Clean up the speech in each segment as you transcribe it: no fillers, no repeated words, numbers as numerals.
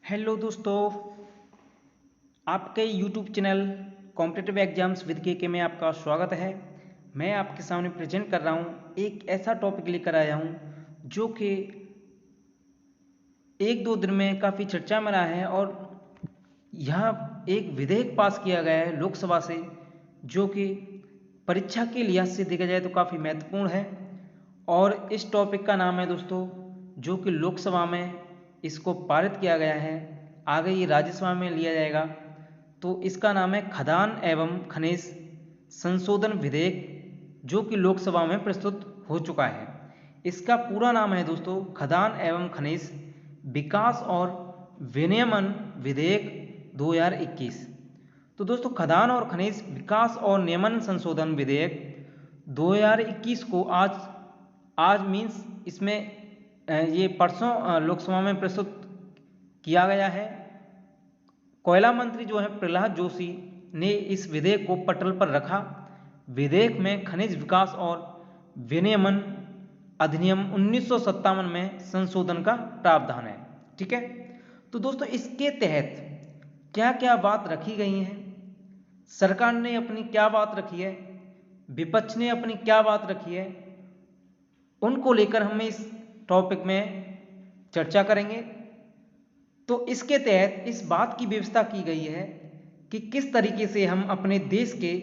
Hello दोस्तों, आपके YouTube channel competitive exams with के में आपका स्वागत है। मैं आपके सामने प्रेजेंट कर रहा हूँ, एक ऐसा टॉपिक लेकर आया हूँ जो कि एक दो दिन में काफ़ी चर्चा में रहा है और यह एक विधेयक पास किया गया है लोकसभा से, जो कि परीक्षा के लिहाज से देखा जाए तो काफ़ी महत्वपूर्ण है। और इस टॉपिक का नाम है दोस्तों, जो कि लोकसभा में इसको पारित किया गया है, आगे ये राज्यसभा में लिया जाएगा। तो इसका नाम है खदान एवं खनिज संशोधन विधेयक, जो कि लोकसभा में प्रस्तुत हो चुका है। इसका पूरा नाम है दोस्तों खदान एवं खनिज विकास और विनियमन विधेयक 2021। तो दोस्तों खदान और खनिज विकास और नियमन संशोधन विधेयक 2021 को आज मीन्स इसमें ये परसों लोकसभा में प्रस्तुत किया गया है। कोयला मंत्री जो है प्रहलाद जोशी ने इस विधेयक को पटल पर रखा। विधेयक में खनिज विकास और विनियमन अधिनियम 1957 में संशोधन का प्रावधान है। ठीक है, तो दोस्तों इसके तहत क्या क्या बात रखी गई हैं, सरकार ने अपनी क्या बात रखी है, विपक्ष ने अपनी क्या बात रखी है, उनको लेकर हम इस टॉपिक में चर्चा करेंगे। तो इसके तहत इस बात की व्यवस्था की गई है कि किस तरीके से हम अपने देश के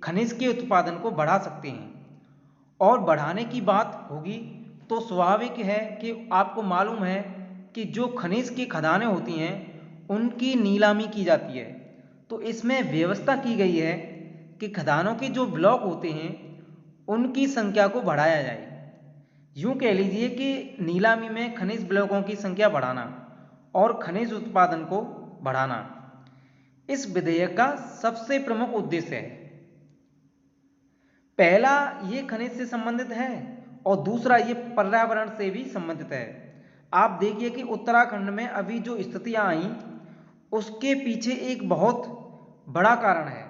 खनिज के उत्पादन को बढ़ा सकते हैं। और बढ़ाने की बात होगी तो स्वाभाविक है कि आपको मालूम है कि जो खनिज की खदानें होती हैं उनकी नीलामी की जाती है। तो इसमें व्यवस्था की गई है कि खदानों के जो ब्लॉक होते हैं उनकी संख्या को बढ़ाया जाए। यूँ कह लीजिए कि नीलामी में खनिज ब्लॉकों की संख्या बढ़ाना और खनिज उत्पादन को बढ़ाना इस विधेयक का सबसे प्रमुख उद्देश्य है। पहला ये खनिज से संबंधित है और दूसरा ये पर्यावरण से भी संबंधित है। आप देखिए कि उत्तराखंड में अभी जो स्थितियां आई उसके पीछे एक बहुत बड़ा कारण है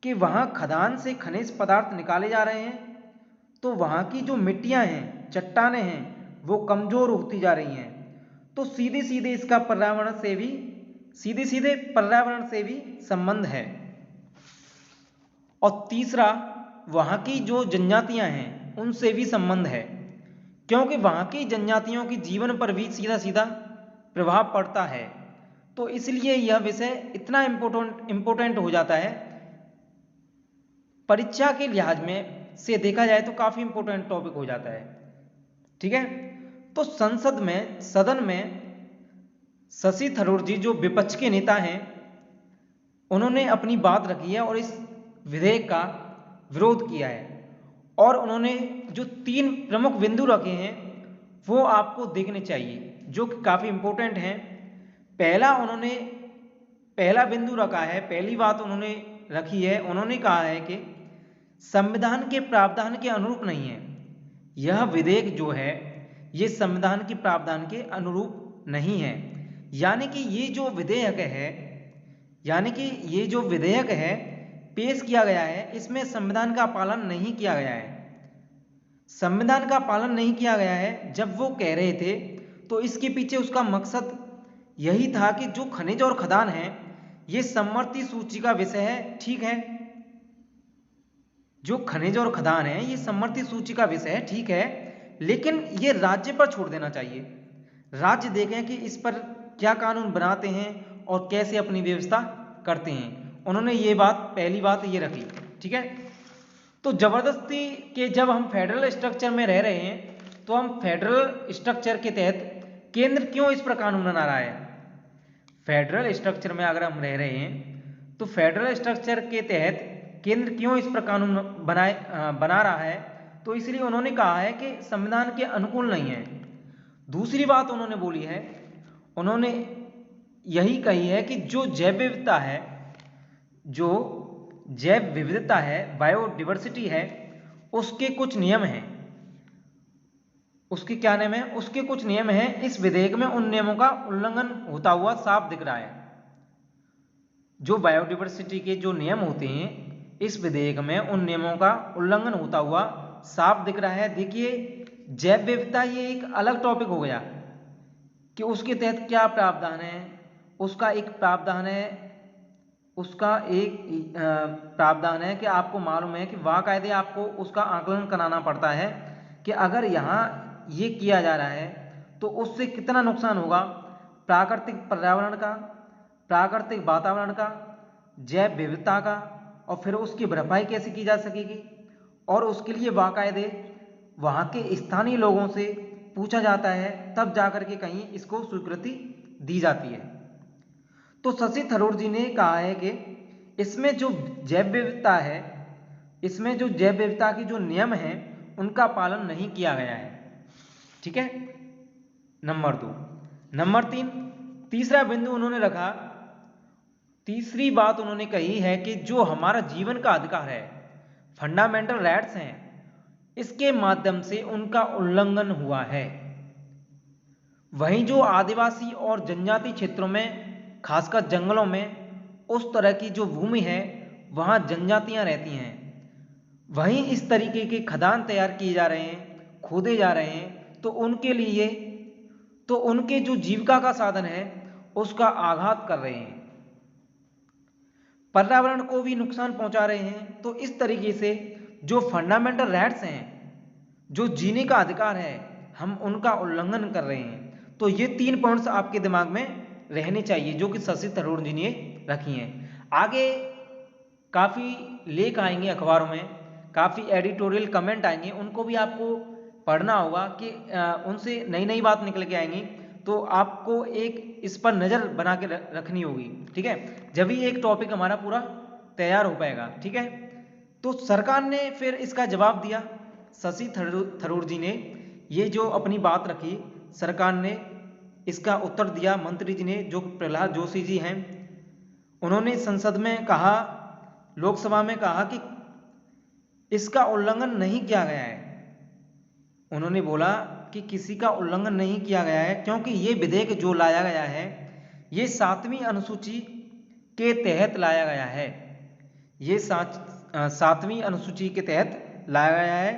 कि वहां खदान से खनिज पदार्थ निकाले जा रहे हैं, तो वहां की जो मिट्टियां हैं, चट्टानें हैं, वो कमजोर होती जा रही हैं। तो सीधे सीधे इसका पर्यावरण से भी संबंध है। और तीसरा, वहाँ की जो जनजातियाँ हैं उनसे भी संबंध है, क्योंकि वहाँ की जनजातियों के जीवन पर भी सीधा सीधा प्रभाव पड़ता है। तो इसलिए यह विषय इतना इम्पोर्टेंट हो जाता है, परीक्षा के लिहाज में से देखा जाए तो काफ़ी इम्पोर्टेंट टॉपिक हो जाता है। ठीक है, तो सदन में शशि थरूर जी जो विपक्ष के नेता हैं उन्होंने अपनी बात रखी है और इस विधेयक का विरोध किया है। और उन्होंने जो 3 प्रमुख बिंदु रखे हैं वो आपको देखने चाहिए, जो कि काफ़ी इम्पोर्टेंट हैं। पहला बिंदु रखा है, पहली बात उन्होंने रखी है, उन्होंने कहा है कि संविधान के प्रावधान के अनुरूप नहीं है। यह विधेयक जो है ये संविधान के प्रावधान के अनुरूप नहीं है। यानी कि ये जो विधेयक है पेश किया गया है इसमें संविधान का पालन नहीं किया गया है। संविधान का पालन नहीं किया गया है जब वो कह रहे थे, तो इसके पीछे उसका मकसद यही था कि जो खनिज और खदान है ये समवर्ती सूची का विषय है। ठीक है, जो खनिज और खदान है ये समवर्ती सूची का विषय है, ठीक है, लेकिन ये राज्य पर छोड़ देना चाहिए। राज्य देखें कि इस पर क्या कानून बनाते हैं और कैसे अपनी व्यवस्था करते हैं। उन्होंने ये पहली बात ये रखी। ठीक है, तो जबरदस्ती के जब हम फेडरल स्ट्रक्चर में रह रहे हैं तो हम फेडरल स्ट्रक्चर के तहत केंद्र क्यों इस पर कानून बना रहा है। फेडरल स्ट्रक्चर में अगर हम रह रहे हैं तो फेडरल स्ट्रक्चर के तहत केंद्र क्यों इस पर कानून बना रहा है, तो इसलिए उन्होंने कहा है कि संविधान के अनुकूल नहीं है। दूसरी बात उन्होंने बोली है, उन्होंने यही कही है कि जो जैव विविधता है, बायोडिवर्सिटी है, उसके कुछ नियम हैं। उसके क्या नियम है? उसके कुछ नियम हैं। इस विधेयक में उन नियमों का उल्लंघन होता हुआ साफ दिख रहा है। जो बायोडिवर्सिटी के जो नियम होते हैं इस विधेयक में उन नियमों का उल्लंघन होता हुआ साफ दिख रहा है। देखिए, जैव विविधता ये एक अलग टॉपिक हो गया कि उसके तहत क्या प्रावधान है। उसका एक प्रावधान है, प्रावधान है कि आपको मालूम है कि बाकायदे आपको उसका आकलन कराना पड़ता है कि अगर यहाँ ये किया जा रहा है तो उससे कितना नुकसान होगा प्राकृतिक पर्यावरण का, प्राकृतिक वातावरण का, जैव विविधता का, और फिर उसकी भरपाई कैसे की जा सकेगी। और उसके लिए बाकायदे वहाँ के स्थानीय लोगों से पूछा जाता है, तब जाकर के कहीं इसको स्वीकृति दी जाती है। तो शशि थरूर जी ने कहा है कि इसमें जो जैव विविधता है, इसमें जो जैव विविधता की जो नियम है उनका पालन नहीं किया गया है। ठीक है, नंबर 2। नंबर 3, तीसरा बिंदु उन्होंने रखा, तीसरी बात उन्होंने कही है कि जो हमारा जीवन का अधिकार है, फंडामेंटल राइट्स हैं, इसके माध्यम से उनका उल्लंघन हुआ है। वहीं जो आदिवासी और जनजाति क्षेत्रों में, खासकर जंगलों में, उस तरह की जो भूमि है वहाँ जनजातियाँ रहती हैं, वहीं इस तरीके के खदान तैयार किए जा रहे हैं, खोदे जा रहे हैं, तो उनके लिए, तो उनके जो जीविका का साधन है उसका आघात कर रहे हैं, पर्यावरण को भी नुकसान पहुंचा रहे हैं। तो इस तरीके से जो फंडामेंटल राइट्स हैं, जो जीने का अधिकार है, हम उनका उल्लंघन कर रहे हैं। तो ये 3 पॉइंट्स आपके दिमाग में रहने चाहिए जो कि शशि थरूर जी ने रखी हैं। आगे काफ़ी लेख आएंगे अखबारों में, काफ़ी एडिटोरियल कमेंट आएंगे, उनको भी आपको पढ़ना होगा कि उनसे नई नई बात निकल के आएंगी, तो आपको एक इस पर नज़र बना के रखनी होगी। ठीक है, जब ही एक टॉपिक हमारा पूरा तैयार हो पाएगा। ठीक है, तो सरकार ने फिर इसका जवाब दिया, शशि थरूर जी ने ये जो अपनी बात रखी, सरकार ने इसका उत्तर दिया। मंत्री जी ने, जो प्रहलाद जोशी जी हैं, उन्होंने संसद में कहा, लोकसभा में कहा कि इसका उल्लंघन नहीं किया गया है। उन्होंने बोला कि किसी का उल्लंघन नहीं किया गया है, क्योंकि ये विधेयक जो लाया गया है ये 7वीं अनुसूची के तहत लाया गया है। ये 7वीं अनुसूची के तहत लाया गया है,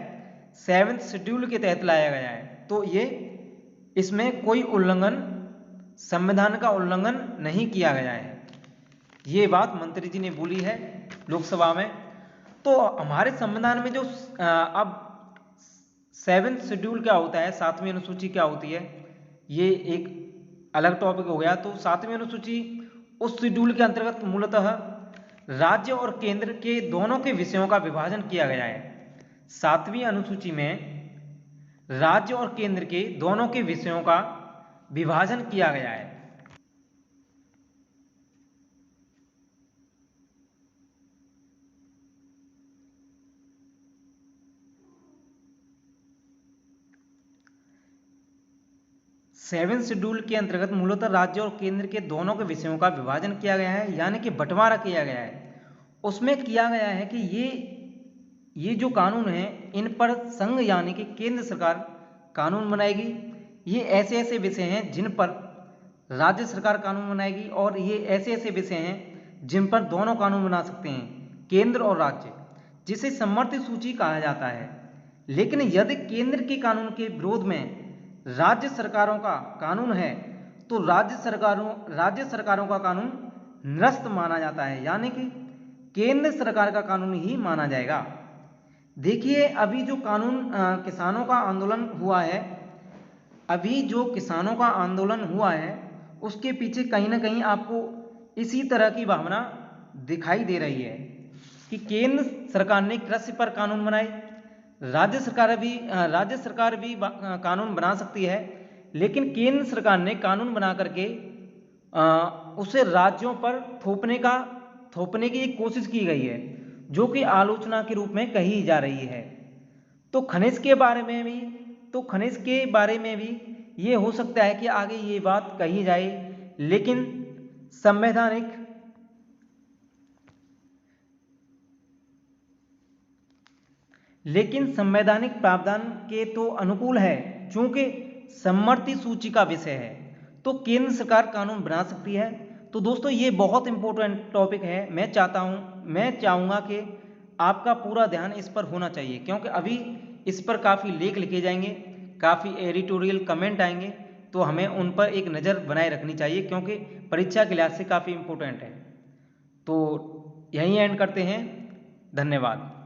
7th शेड्यूल के तहत लाया गया है। तो ये, इसमें कोई उल्लंघन, संविधान का उल्लंघन नहीं किया गया है। ये बात मंत्री जी ने बोली है लोकसभा में। तो हमारे संविधान में जो अब 7th शेड्यूल क्या होता है, 7वीं अनुसूची क्या होती है, ये एक अलग टॉपिक हो गया। तो 7वीं अनुसूची, उस शेड्यूल के अंतर्गत मूलतः राज्य और केंद्र के दोनों के विषयों का विभाजन किया गया है। 7वीं अनुसूची में राज्य और केंद्र के दोनों के विषयों का विभाजन किया गया है। सेवेंथ शेड्यूल के अंतर्गत मूलतः राज्य और केंद्र के दोनों के विषयों का विभाजन किया गया है, यानी कि बंटवारा किया गया है। उसमें किया गया है कि ये जो कानून है, इन पर संघ यानी कि केंद्र सरकार कानून बनाएगी। ये ऐसे ऐसे विषय हैं जिन पर राज्य सरकार कानून बनाएगी, और ये ऐसे ऐसे विषय हैं जिन पर दोनों कानून बना सकते हैं, केंद्र और राज्य, जिसे समवर्ती सूची कहा जाता है। लेकिन यदि केंद्र के कानून के विरोध में राज्य सरकारों का कानून है, तो राज्य सरकारों का कानून निरस्त माना जाता है, यानी कि केंद्र सरकार का कानून ही माना जाएगा। देखिए, अभी जो कानून किसानों का आंदोलन हुआ है, अभी जो किसानों का आंदोलन हुआ है, उसके पीछे कहीं ना कहीं आपको इसी तरह की भावना दिखाई दे रही है कि केंद्र सरकार ने कृषि पर कानून बनाए, राज्य सरकार भी कानून बना सकती है, लेकिन केंद्र सरकार ने कानून बना करके उसे राज्यों पर थोपने की एक कोशिश की गई है, जो कि आलोचना के रूप में कही जा रही है। तो खनिज के बारे में भी ये हो सकता है कि आगे ये बात कही जाए, लेकिन संवैधानिक प्रावधान के तो अनुकूल है, चूंकि समवर्ती सूची का विषय है, तो केंद्र सरकार कानून बना सकती है। तो दोस्तों, ये बहुत इंपॉर्टेंट टॉपिक है। मैं चाहूँगा कि आपका पूरा ध्यान इस पर होना चाहिए, क्योंकि अभी इस पर काफ़ी लेख लिखे जाएंगे, काफ़ी एडिटोरियल कमेंट आएंगे, तो हमें उन पर एक नज़र बनाए रखनी चाहिए, क्योंकि परीक्षा के लिहाज से काफ़ी इम्पोर्टेंट है। तो यहीं एंड करते हैं। धन्यवाद।